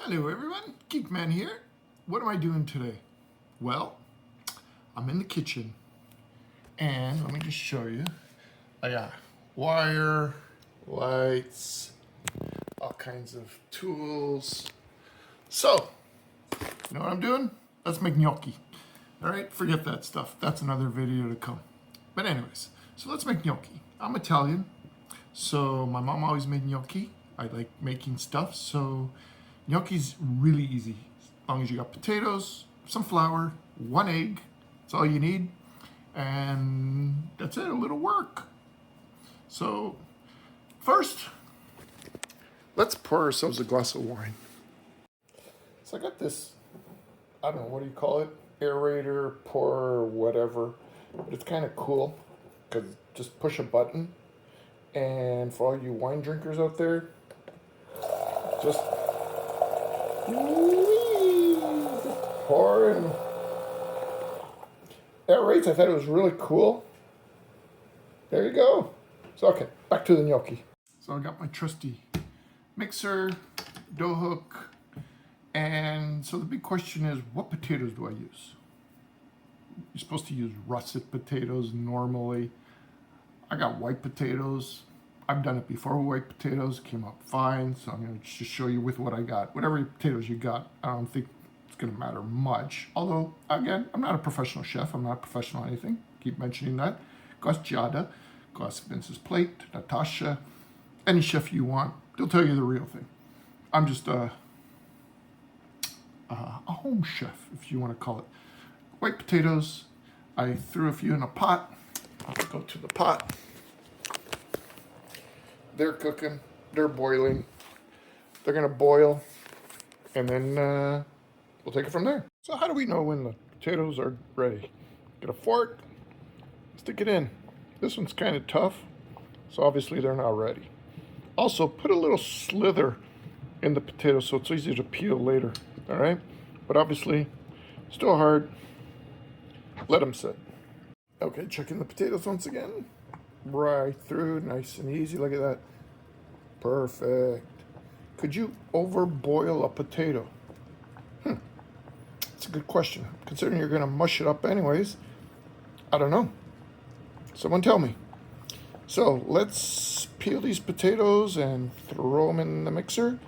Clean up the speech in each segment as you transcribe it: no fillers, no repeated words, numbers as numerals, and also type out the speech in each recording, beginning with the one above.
Hello everyone, Geekman here. What am I doing today? Well, I'm in the kitchen and let me just show you. I got wire, lights, all kinds of tools. So, you know what I'm doing? Let's make gnocchi. All right, forget that stuff. That's another video to come. But anyways, so let's make gnocchi. I'm Italian, so my mom always made gnocchi. I like making stuff, so gnocchi's really easy. As long as you got potatoes, some flour, 1 egg, that's all you need. And that's it, a little work. So first, let's pour ourselves a glass of wine. So I got this, I don't know, what do you call it? Aerator, pour, whatever. But it's kind of cool because just push a button. And for all you wine drinkers out there, just pour and aerates. I thought it was really cool. There you go. So okay, back to the gnocchi. So I got my trusty mixer, dough hook, and so the big question is, what potatoes do I use? You're supposed to use russet potatoes normally. I got white potatoes. I've done it before with white potatoes, came out fine, so I'm going to just show you with what I got. Whatever potatoes you got, I don't think it's going to matter much. Although, again, I'm not a professional chef. I'm not a professional anything. Keep mentioning that. Gost Giada, Gost Vince's Plate, Natasha, any chef you want, they'll tell you the real thing. I'm just a home chef, if you want to call it. White potatoes, I threw a few in a pot. I'll go to the pot. They're cooking, they're boiling. They're gonna boil, and then we'll take it from there. So how do we know when the potatoes are ready? Get a fork, stick it in. This one's kind of tough, so obviously they're not ready. Also, put a little slither in the potato so it's easier to peel later, all right? But obviously, still hard. Let them sit. Okay, checking the potatoes once again. Right through, nice and easy. Look at that. Perfect. Could you overboil a potato? That's a good question. Considering you're going to mush it up anyways, I don't know. Someone tell me. So let's peel these potatoes and throw them in the mixer.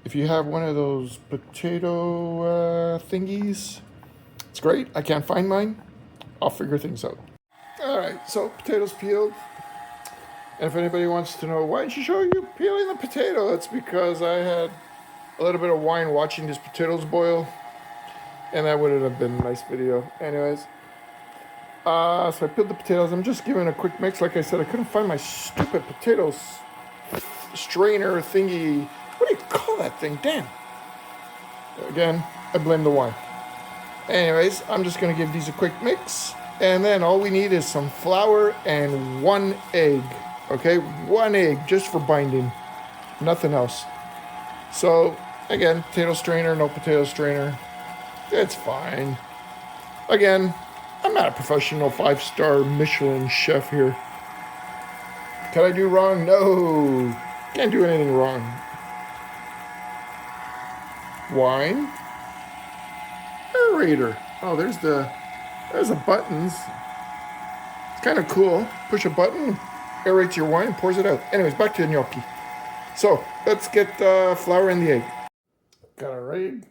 If you have one of those potato thingies, it's great. I can't find mine. I'll figure things out. All right, so potatoes peeled. And if anybody wants to know, why didn't you show you peeling the potato? It's because I had a little bit of wine watching these potatoes boil. And that would have been a nice video. Anyways, so I peeled the potatoes. I'm just giving a quick mix. Like I said, I couldn't find my stupid potatoes strainer thingy. What do you call that thing? Damn. Again, I blame the wine. Anyways, I'm just going to give these a quick mix. And then all we need is some flour and 1 egg. Okay, 1 egg just for binding. Nothing else. So, again, potato strainer, no potato strainer. It's fine. Again, I'm not a professional 5-star Michelin chef here. Can I do wrong? No. Can't do anything wrong. Wine. Aerator. Oh, there's the buttons. It's kind of cool. Push a button, aerates your wine, and pours it out. Anyways, back to the gnocchi. So let's get flour and the egg. Got our egg.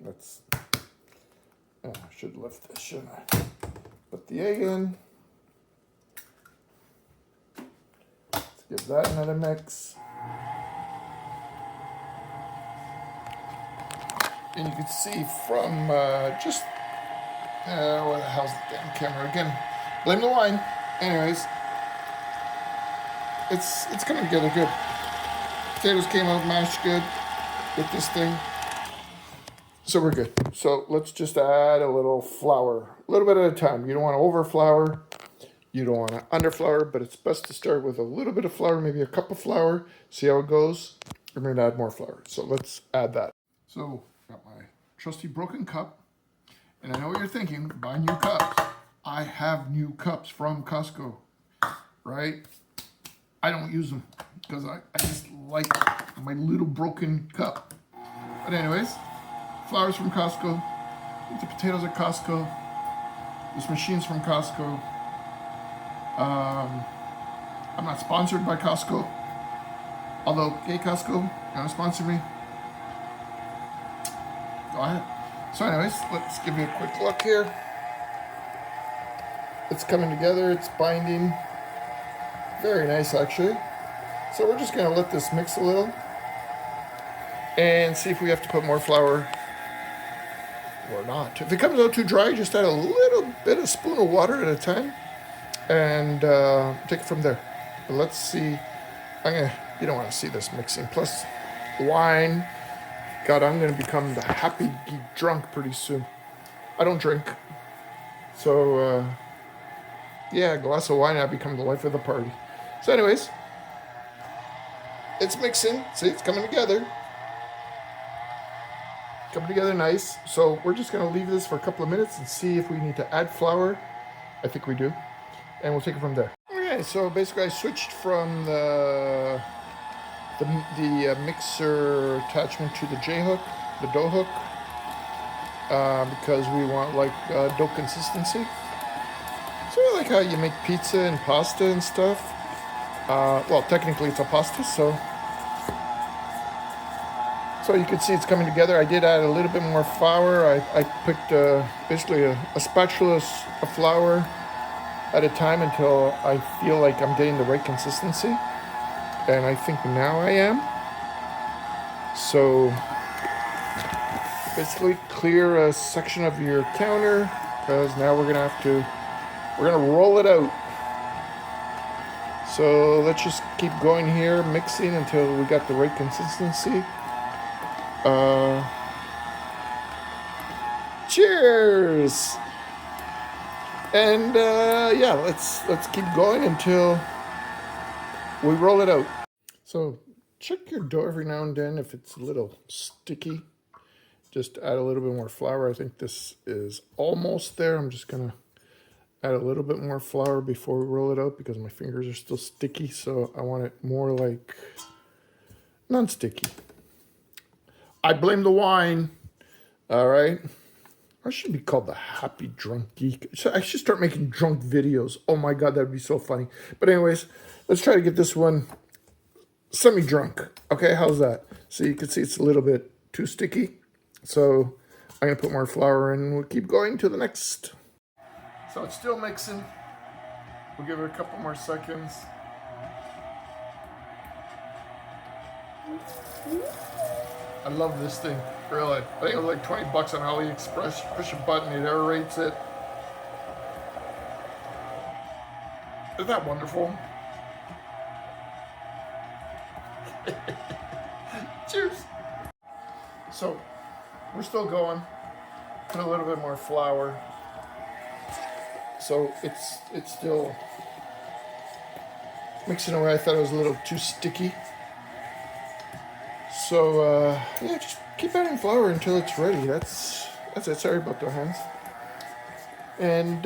Let's. I should lift this, shouldn't I? Put the egg in. Let's give that another mix. And you can see from just what the hell's the damn camera again? Blame the wine. Anyways, it's coming together good. Potatoes came out mashed good with this thing, so we're good. So let's just add a little flour, a little bit at a time. You don't want to over flour, you don't want to under flour, but it's best to start with a little bit of flour, maybe a cup of flour. See how it goes. We're going to add more flour, so let's add that. So got my trusty broken cup. And I know what you're thinking, buy new cups. I have new cups from Costco, right? I don't use them because I just like my little broken cup. But anyways, flour's from Costco. The potatoes at Costco. This machine's from Costco. I'm not sponsored by Costco. Although, hey Costco, you want to sponsor me? Go ahead. So anyways, let's give you a quick look here. It's coming together, it's binding. Very nice actually. So we're just gonna let this mix a little and see if we have to put more flour or not. If it comes out too dry, just add a little bit of spoon of water at a time and take it from there. But let's see. You don't want to see this mixing. Plus wine. God, I'm gonna become the happy geek drunk pretty soon. I don't drink. So yeah, a glass of wine, I become the life of the party. So anyways, it's mixing. See, it's coming together. Coming together nice. So we're just gonna leave this for a couple of minutes and see if we need to add flour. I think we do. And we'll take it from there. Okay, so basically I switched from the mixer attachment to the J-hook, the dough hook, because we want like dough consistency. Sort of like how you make pizza and pasta and stuff. Well, technically it's a pasta, so you can see it's coming together. I did add a little bit more flour. I picked basically a spatula of flour at a time until I feel like I'm getting the right consistency. And I think now I am. So basically clear a section of your counter because now we're gonna roll it out. So let's just keep going here, mixing until we got the right consistency. Cheers! And yeah, let's keep going until we roll it out. So check your dough every now and then if it's a little sticky. Just add a little bit more flour. I think this is almost there. I'm just gonna add a little bit more flour before we roll it out because my fingers are still sticky. So I want it more like non-sticky. I blame the wine. All right. I should be called the Happy Drunk Geek. So I should start making drunk videos. Oh my God, that'd be so funny. But anyways, let's try to get this one semi-drunk. Okay, how's that? So you can see it's a little bit too sticky. So I'm gonna put more flour in. We'll keep going to the next. So it's still mixing. We'll give it a couple more seconds. I love this thing, really. I think it was like 20 bucks on AliExpress. Push a button, it aerates it. Isn't that wonderful? Cheers. So, we're still going. Put a little bit more flour. So it's still mixing away. I thought it was a little too sticky. So yeah, just keep adding flour until it's ready. That's it. Sorry about the hands. And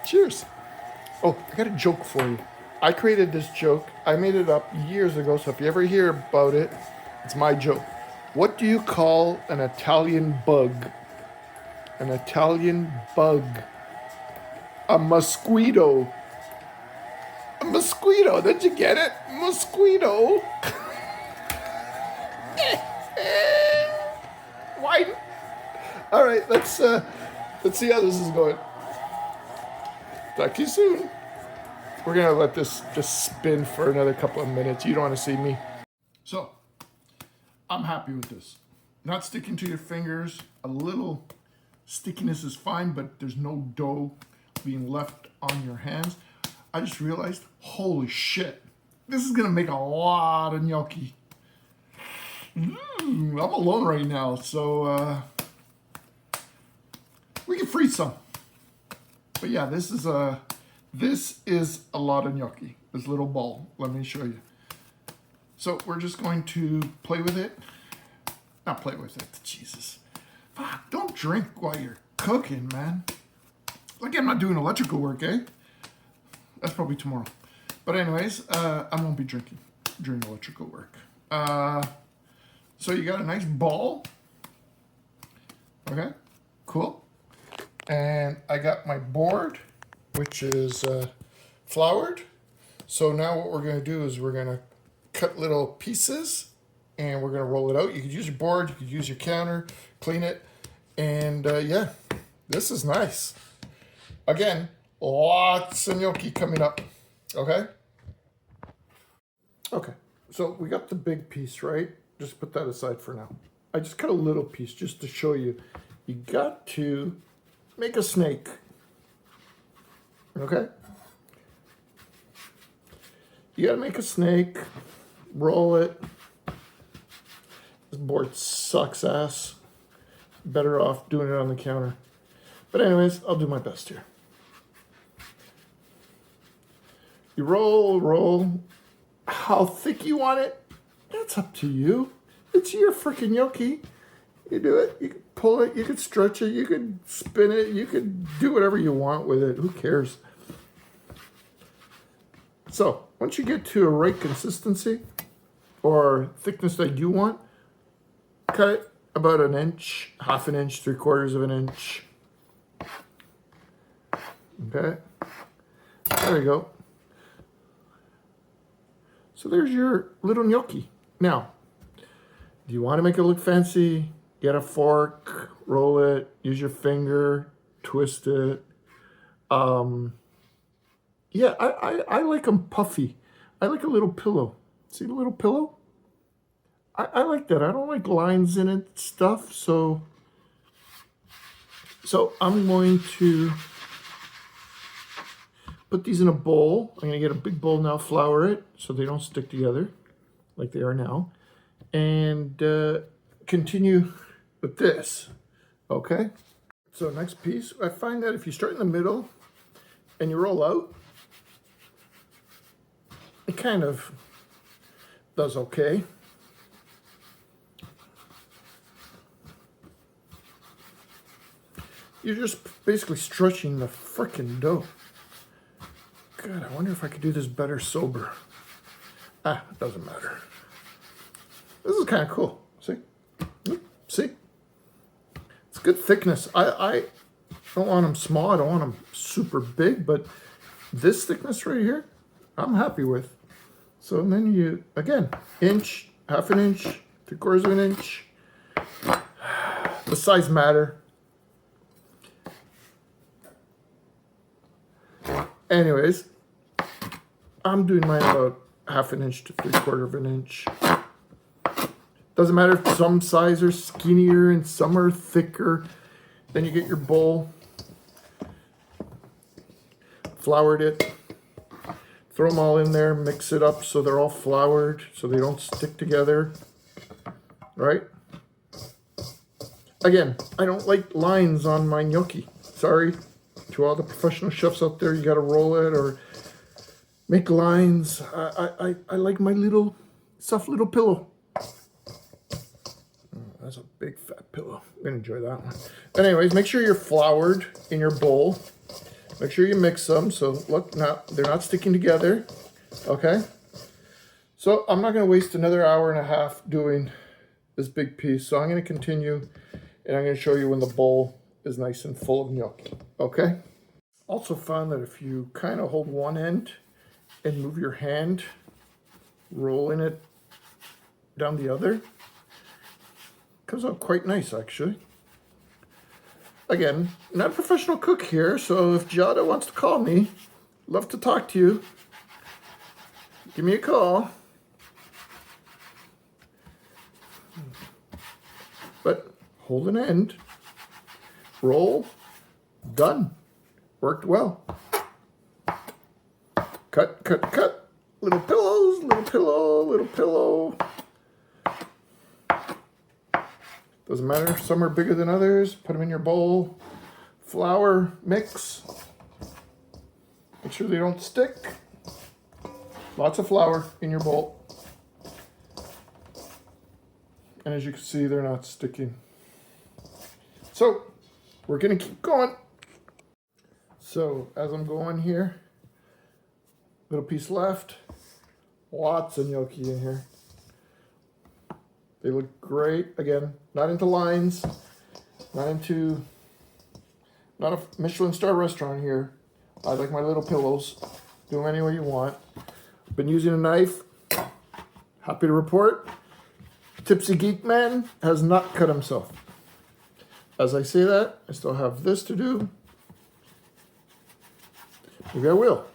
cheers. Oh, I got a joke for you. I created this joke. I made it up years ago. So if you ever hear about it, it's my joke. What do you call an Italian bug? An Italian bug. A mosquito. A mosquito. Did you get it? Mosquito. Why? All right, let's see how this is going. Talk to you soon. We're gonna let this just spin for another couple of minutes. You don't want to see me. So, I'm happy with this. Not sticking to your fingers. A little stickiness is fine, but there's no dough being left on your hands. I just realized, holy shit, this is gonna make a lot of gnocchi. I'm alone right now, so we can freeze some. But yeah, this is a lot of gnocchi. This little ball. Let me show you. So we're just going to play with it. Not play with it. Jesus. Fuck, don't drink while you're cooking, man. Like I'm not doing electrical work, eh? That's probably tomorrow. But anyways, I won't be drinking during electrical work. So you got a nice ball. Okay, cool. And I got my board, which is floured. So now what we're going to do is we're going to cut little pieces and we're going to roll it out. You could use your board, you could use your counter, clean it. And yeah, this is nice. Again, lots of gnocchi coming up. Okay? Okay, so we got the big piece, right? Just put that aside for now. I just cut a little piece just to show you. You got to make a snake. Okay? You gotta make a snake, roll it. This board sucks ass. Better off doing it on the counter. But anyways, I'll do my best here. You roll. How thick you want it, that's up to you. It's your freaking gnocchi. You do it, you can pull it, you can stretch it, you can spin it, you can do whatever you want with it. Who cares? So, once you get to a right consistency or thickness that you want, cut it about an inch, half an inch, 3/4 of an inch. Okay, there you go. So there's your little gnocchi. Now, do you want to make it look fancy? Get a fork, roll it, use your finger, twist it. Yeah, I like them puffy. I like a little pillow. See the little pillow? I like that. I don't like lines in it stuff. So I'm going to put these in a bowl. I'm going to get a big bowl now, flour it so they don't stick together like they are now. And continue with this. Okay? So next piece, I find that if you start in the middle and you roll out, it kind of does okay. You're just basically stretching the frickin' dough. God, I wonder if I could do this better sober. It doesn't matter. This is kind of cool. See? See? It's good thickness. I don't want them small. I don't want them super big, but this thickness right here, I'm happy with. So then you, again, inch, half an inch, 3/4 of an inch. The size matter. Anyways, I'm doing mine about half an inch to 3/4 of an inch. Doesn't matter if some sides are skinnier and some are thicker. Then you get your bowl, floured it, throw them all in there, mix it up so they're all floured, so they don't stick together, right? Again, I don't like lines on my gnocchi. Sorry to all the professional chefs out there. You got to roll it or make lines. I like my little soft little pillow. That's a big fat pillow. I'm gonna enjoy that one. Anyways, make sure you're floured in your bowl. Make sure you mix them. So look, now they're not sticking together. Okay. So I'm not gonna waste another hour and a half doing this big piece. So I'm gonna continue, and I'm gonna show you when the bowl is nice and full of gnocchi. Okay. Also found that if you kind of hold one end and move your hand, rolling it down the other, comes out quite nice, actually. Again, not a professional cook here, so if Giada wants to call me, love to talk to you. Give me a call. But hold an end, roll, done. Worked well. Cut, cut, cut. Little pillows, little pillow, little pillow. Doesn't matter if some are bigger than others. Put them in your bowl. Flour mix. Make sure they don't stick. Lots of flour in your bowl. And as you can see, they're not sticking. So, we're gonna keep going. So, as I'm going here, little piece left. Lots of gnocchi in here. They look great. Again, not into lines, not a Michelin star restaurant here. I like my little pillows. Do them any way you want. Been using a knife. Happy to report, Tipsy Geek Man has not cut himself. As I say that, I still have this to do. Maybe I will.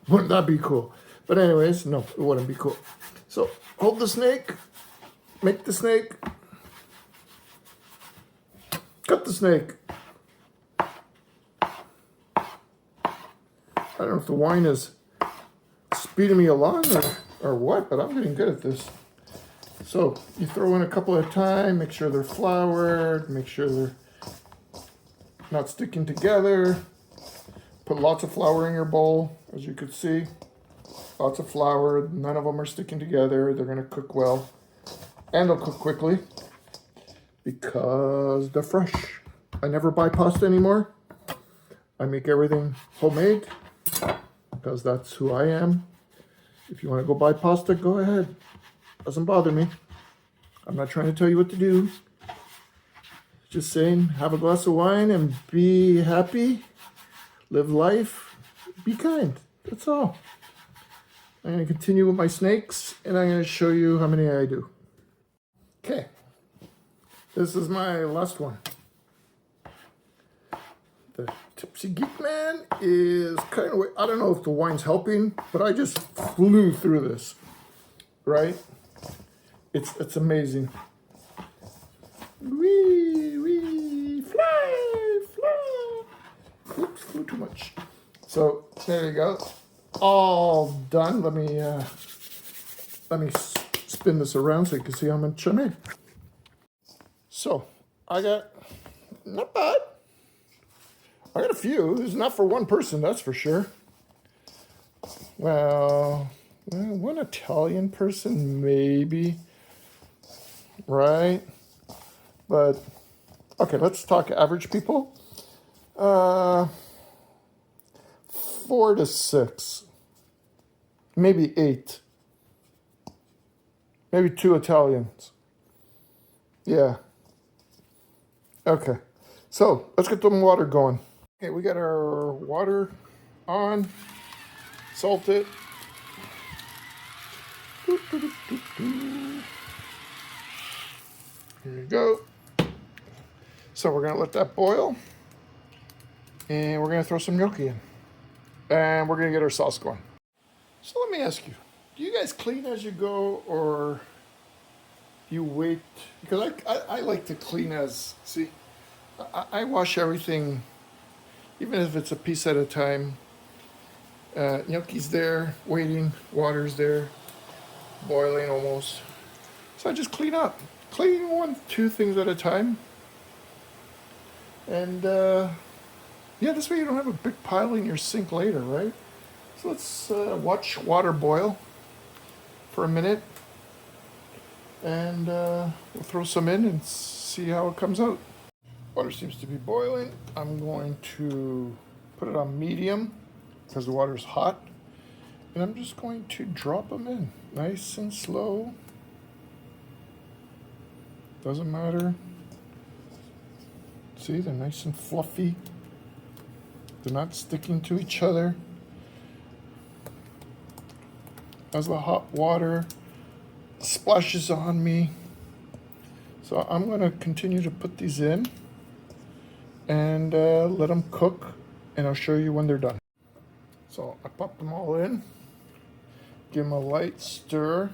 Wouldn't that be cool? But anyways, no, it wouldn't be cool. So hold the snake, make the snake, cut the snake. I don't know if the wine is speeding me along or what, but I'm getting good at this. So you throw in a couple at a time, make sure they're floured, make sure they're not sticking together. Put lots of flour in your bowl, as you could see. Lots of flour, none of them are sticking together. They're gonna cook well, and they'll cook quickly because they're fresh. I never buy pasta anymore. I make everything homemade because that's who I am. If you want to go buy pasta, go ahead. Doesn't bother me. I'm not trying to tell you what to do. Just saying, have a glass of wine and be happy. Live life. Be kind. That's all. I'm going to continue with my snakes, and I'm going to show you how many I do. Okay. This is my last one. The Tipsy Geek Man is kind of, I don't know if the wine's helping, but I just flew through this, right? It's amazing. Wee, fly. Oops, flew too much. So there you go. All done. Let me spin this around so you can see how much I made. So I got, not bad. I got a few. It's not for one person, that's for sure. Well, one Italian person, maybe. Right? But, okay, let's talk average people. 4 to 6. Maybe 8. Maybe 2 Italians. Yeah. Okay. So, let's get some water going. Okay, we got our water on. Salt it. Here you go. So we're going to let that boil. And we're going to throw some gnocchi in. And we're going to get our sauce going. So let me ask you, do you guys clean as you go or you wait? Because I like to clean as, see, I wash everything, even if it's a piece at a time. Gnocchi's there, waiting, water's there, boiling almost. So I just clean up. Clean 1, 2 things at a time. And yeah, this way you don't have a big pile in your sink later, right? So let's watch water boil for a minute. And we'll throw some in and see how it comes out. Water seems to be boiling. I'm going to put it on medium because the water's hot. And I'm just going to drop them in nice and slow. Doesn't matter. See, they're nice and fluffy. They're not sticking to each other. As the hot water splashes on me. So I'm going to continue to put these in and let them cook, and I'll show you when they're done. So I pop them all in, give them a light stir.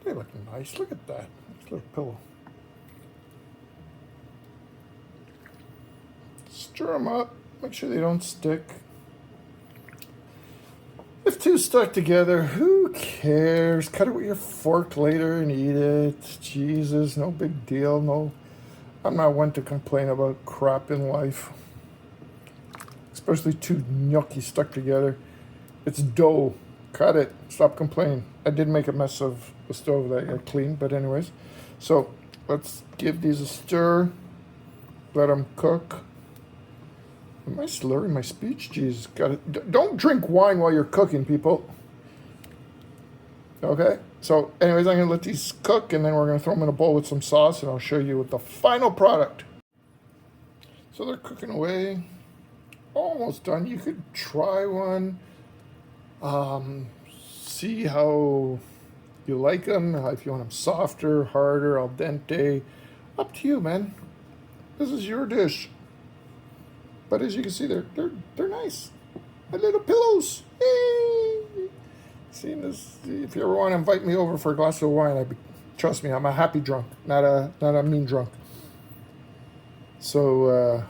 They look nice. Look at that. Nice little pillow. Stir them up. Make sure they don't stick. If 2 stuck together, who cares? Cut it with your fork later and eat it. Jesus, no big deal. No, I'm not one to complain about crap in life. Especially 2 gnocchi stuck together. It's dough. Cut it. Stop complaining. I did make a mess of the stove that I got cleaned, but anyways. So let's give these a stir. Let them cook. Am I slurring my speech? Jeez, got it. Don't drink wine while you're cooking, people. Okay, so anyways, I'm gonna let these cook, and then we're gonna throw them in a bowl with some sauce, and I'll show you what the final product. So they're cooking away, almost done. You could try one, see how you like them, if you want them softer, harder, al dente. Up to you, man. This is your dish. But as you can see, they're nice. My little pillows. Hey! Seeing this, if you ever want to invite me over for a glass of wine, trust me, I'm a happy drunk, not a mean drunk. So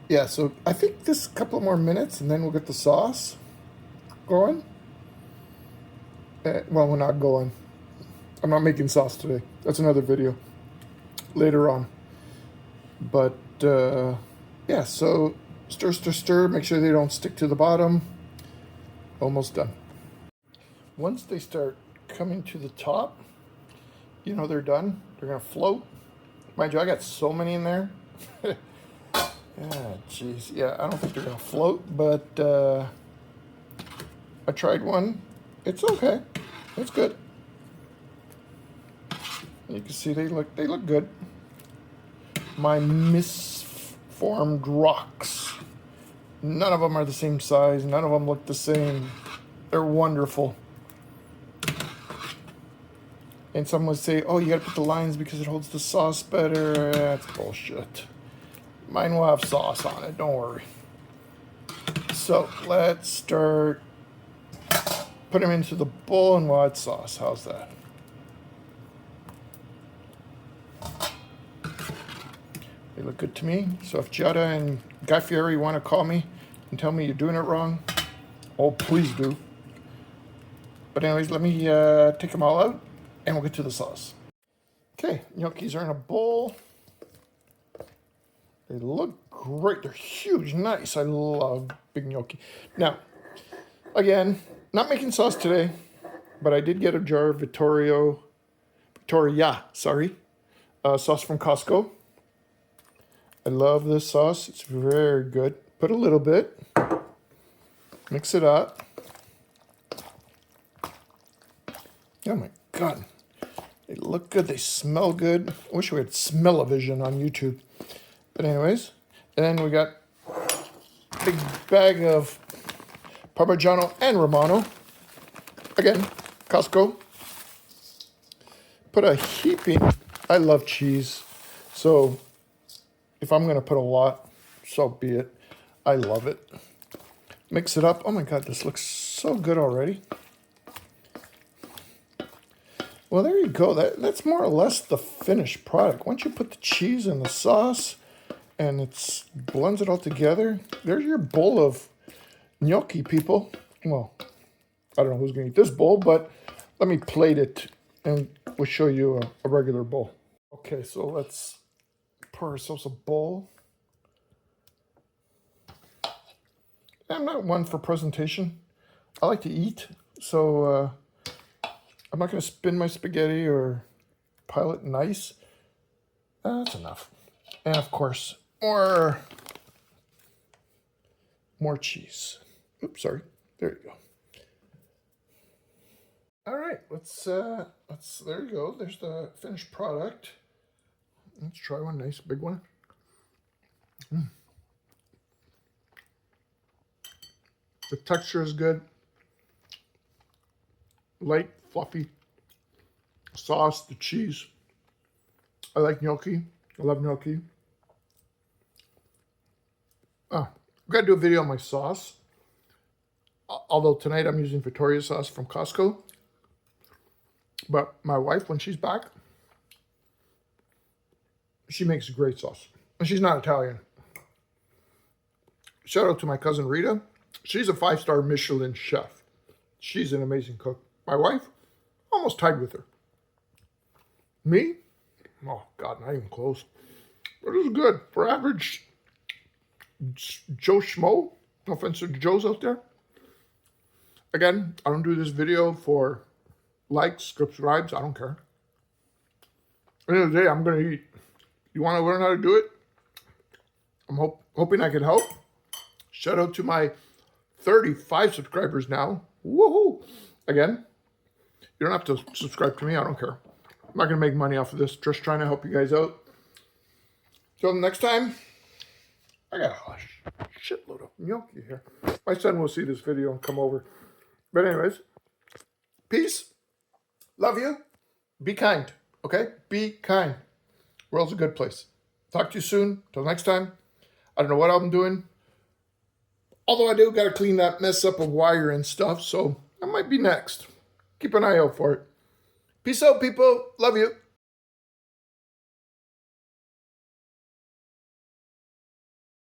yeah, so I think this couple more minutes, and then we'll get the sauce going. Well, we're not going. I'm not making sauce today. That's another video later on. But yeah, so stir, stir, stir. Make sure they don't stick to the bottom. Almost done. Once they start coming to the top, you know they're done. They're gonna float. Mind you, I got so many in there. Yeah, jeez. Yeah, I don't think they're gonna float, but I tried one. It's okay. It's good. You can see they look good. My misformed rocks. None of them are the same size. None of them look the same. They're wonderful. And some would say, oh, you gotta put the lines because it holds the sauce better. That's bullshit. Mine will have sauce on it, don't worry. So let's start. Put them into the bowl and we'll add sauce. How's that? They look good to me. So if Giada and Guy Fieri want to call me and tell me you're doing it wrong, oh, please do. But anyways, let me take them all out and we'll get to the sauce. Okay, gnocchis are in a bowl. They look great. They're huge, nice. I love big gnocchi. Now, again, not making sauce today, but I did get a jar of Vittoria, sauce from Costco. I love this sauce. It's very good. Put a little bit. Mix it up. Oh my God. They look good. They smell good. I wish we had smell-o-vision on YouTube. But anyways, and then we got a big bag of Parmigiano and Romano. Again, Costco. Put a heaping. I love cheese. So if I'm going to put a lot, so be it. I love it. Mix it up. Oh my God, this looks so good already. Well, there you go. That's more or less the finished product. Once you put the cheese and the sauce and it blends it all together, there's your bowl of gnocchi, people. Well, I don't know who's going to eat this bowl, but let me plate it and we'll show you a regular bowl. Okay, so let's pour ourselves a bowl. I'm not one for presentation. I like to eat, so I'm not going to spin my spaghetti or pile it nice. That's enough. And of course, more cheese. Oops, sorry. There you go. All right, let's there you go. There's the finished product. Let's try one nice big one. The texture is good. Light, fluffy. Sauce, the cheese. I like gnocchi. I love gnocchi. I've got to do a video on my sauce. Although tonight I'm using Vittoria sauce from Costco. But my wife, when she's back, she makes a great sauce. And she's not Italian. Shout out to my cousin Rita. She's a 5-star Michelin chef. She's an amazing cook. My wife, almost tied with her. Me? Oh, God, not even close. But it was good. For average Joe Schmo, no offense to Joes out there. Again, I don't do this video for likes, subscribes. I don't care. At the end of the day, I'm going to eat. You want to learn how to do it? I'm hoping I can help. Shout out to my 35 subscribers now. Woohoo! Again, You don't have to subscribe to me. I don't care. I'm not going to make money off of this. Just trying to help you guys out. Till next time, I got a shitload of gnocchi here. My son will see this video and come over. But anyways, peace. Love you. Be kind. Okay? Be kind. World's a good place. Talk to you soon. Till next time. I don't know what I'm doing. Although I do got to clean that mess up of wire and stuff. So that might be next. Keep an eye out for it. Peace out, people. Love you.